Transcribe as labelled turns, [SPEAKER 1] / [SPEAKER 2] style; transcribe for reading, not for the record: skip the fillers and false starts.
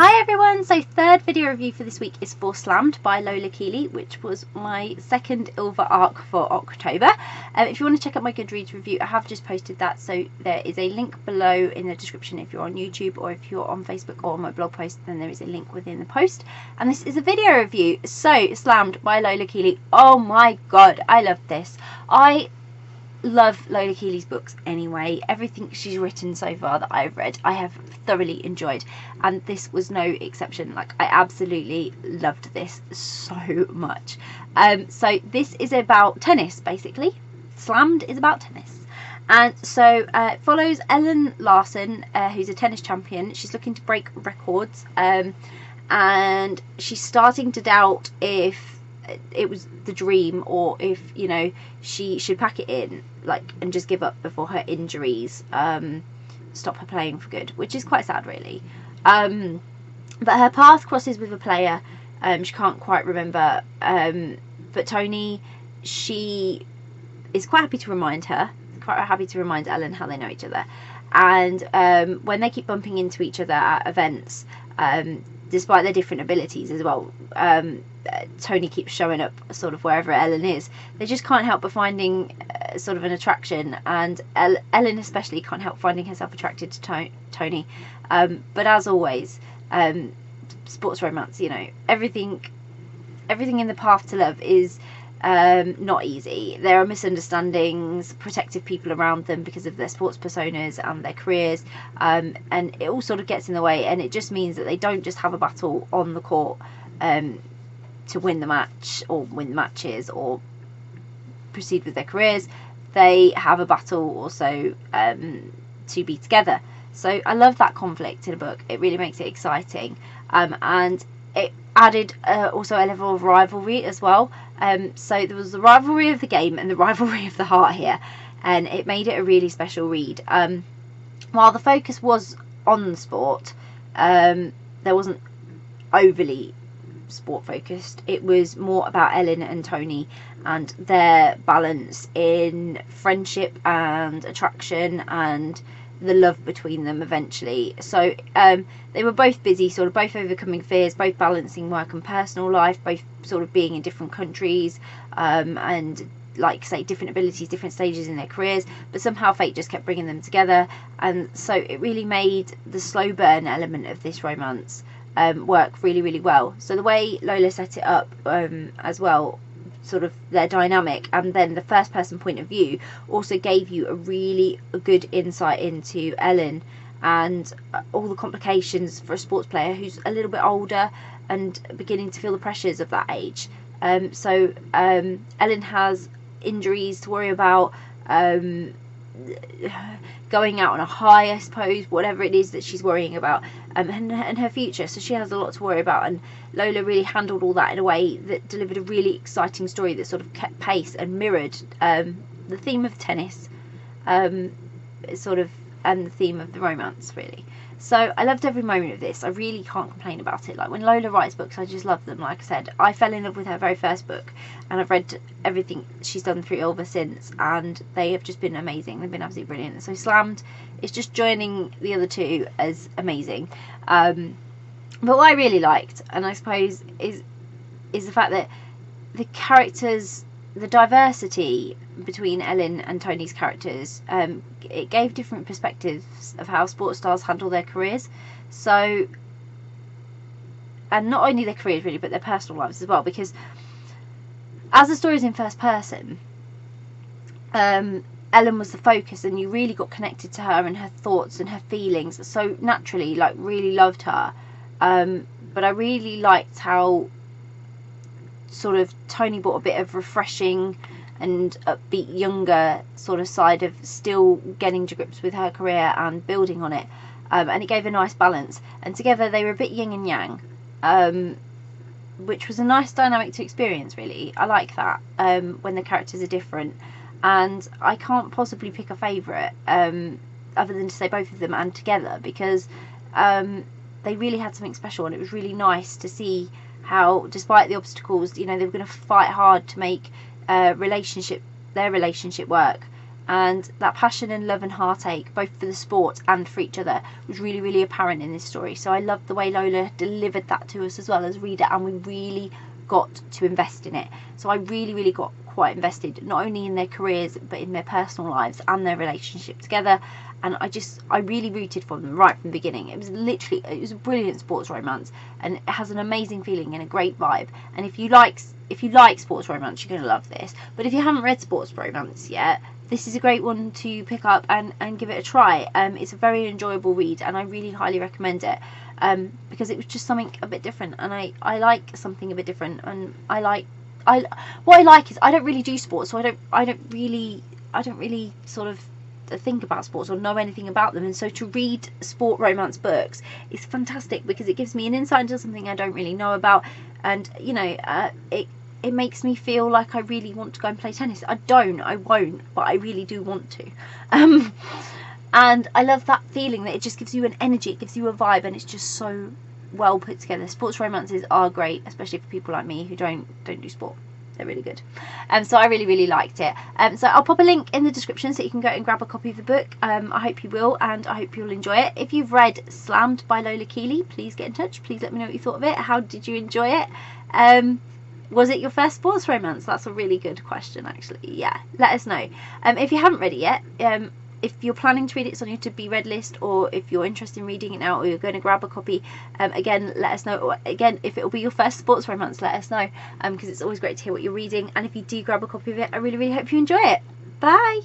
[SPEAKER 1] Hi everyone, so third video review for this week is for Slammed by Lola Keeley, which was my second Ilva arc for October. If you want to check out my Goodreads review, I have just posted that, so there is a link below in the description if you're on YouTube, or if you're on Facebook or on my blog post, then there is a link within the post. And this is a video review. So, Slammed by Lola Keeley. Oh my god, I love this. I love Lola Keeley's books anyway. Everything she's written so far that I've read, I have thoroughly enjoyed, and this was no exception. Like, I absolutely loved this so much. So this is about tennis, basically. Slammed is about tennis. And so it follows Ellen Larson, who's a tennis champion. She's looking to break records, and she's starting to doubt if it was the dream, or if, you know, she should pack it in, like, and just give up before her injuries stop her playing for good, which is quite sad, really. But her path crosses with a player she can't quite remember, but Tony, she is quite happy to remind Ellen how they know each other. And when they keep bumping into each other at events, despite their different abilities as well, Tony keeps showing up sort of wherever Ellen is. They just can't help but finding sort of an attraction, and Ellen especially can't help finding herself attracted to Tony. But as always, sports romance, you know, everything in the path to love is not easy. There are misunderstandings, protective people around them because of their sports personas and their careers, and it all sort of gets in the way, and it just means that they don't just have a battle on the court to win the match or win matches or proceed with their careers. They have a battle also to be together. So I love that conflict in a book. It really makes it exciting, and it added also a level of rivalry as well. So there was the rivalry of the game and the rivalry of the heart here, and it made it a really special read. While the focus was on the sport, there wasn't overly sport focused. It was more about Ellen and Tony and their balance in friendship and attraction and the love between them eventually. So they were both busy, sort of both overcoming fears, both balancing work and personal life, both sort of being in different countries, and, like, say, different abilities, different stages in their careers, but somehow fate just kept bringing them together. And so it really made the slow burn element of this romance work really, really well. So the way Lola set it up as well, sort of their dynamic, and then the first person point of view also gave you a really good insight into Ellen and all the complications for a sports player who's a little bit older and beginning to feel the pressures of that age. So Ellen has injuries to worry about, going out on a high, I suppose, whatever it is that she's worrying about, and her future. So she has a lot to worry about, and Lola really handled all that in a way that delivered a really exciting story that sort of kept pace and mirrored the theme of tennis, sort of, and the theme of the romance, really. So I loved every moment of this. I really can't complain about it. Like, when Lola writes books, I just love them. Like I said, I fell in love with her very first book, and I've read everything she's done through Ilva since, and they have just been amazing. They've been absolutely brilliant. So Slammed is just joining the other two as amazing. But what I really liked, and I suppose, is the fact that the characters, the diversity between Ellen and Tony's characters, it gave different perspectives of how sports stars handle their careers. So, and not only their careers really, but their personal lives as well, because as the story is in first person, Ellen was the focus, and you really got connected to her and her thoughts and her feelings. So naturally, like, really loved her. But I really liked how sort of Tony brought a bit of refreshing and upbeat, younger sort of side of still getting to grips with her career and building on it, and it gave a nice balance. And together they were a bit yin and yang, which was a nice dynamic to experience, really. I like that, when the characters are different, and I can't possibly pick a favourite other than to say both of them and together, because they really had something special, and it was really nice to see how, despite the obstacles, you know, they were going to fight hard to make their relationship work, and that passion and love and heartache, both for the sport and for each other, was really, really apparent in this story. So I loved the way Lola delivered that to us as well as reader, and we really got to invest in it. So I really, really got quite invested, not only in their careers but in their personal lives and their relationship together. And I really rooted for them right from the beginning. It was a brilliant sports romance, and it has an amazing feeling and a great vibe. And if you like sports romance, you're going to love this. But if you haven't read sports romance yet, this is a great one to pick up and give it a try. It's a very enjoyable read, and I really highly recommend it, because it was just something a bit different, and I like something a bit different. And what I like is I don't really do sports, so I don't really sort of think about sports or know anything about them, and so to read sport romance books is fantastic because it gives me an insight into something I don't really know about. And you know, it makes me feel like I really want to go and play tennis. I won't, but I really do want to. And I love that feeling that it just gives you an energy, it gives you a vibe, and it's just so well put together. Sports romances are great, especially for people like me who don't do sport. They're really good. So I really, really liked it. So I'll pop a link in the description so you can go and grab a copy of the book. I hope you will, and I hope you'll enjoy it. If you've read Slammed by Lola Keeley, please get in touch. Please let me know what you thought of it. How did you enjoy it? Was it your first sports romance? That's a really good question, actually. Yeah, let us know. If you haven't read it yet, if you're planning to read it, it's on your to be read list, or if you're interested in reading it now, or you're going to grab a copy, again, let us know. Or again, if it will be your first sports romance, let us know, because it's always great to hear what you're reading. And if you do grab a copy of it, I really, really hope you enjoy it. Bye.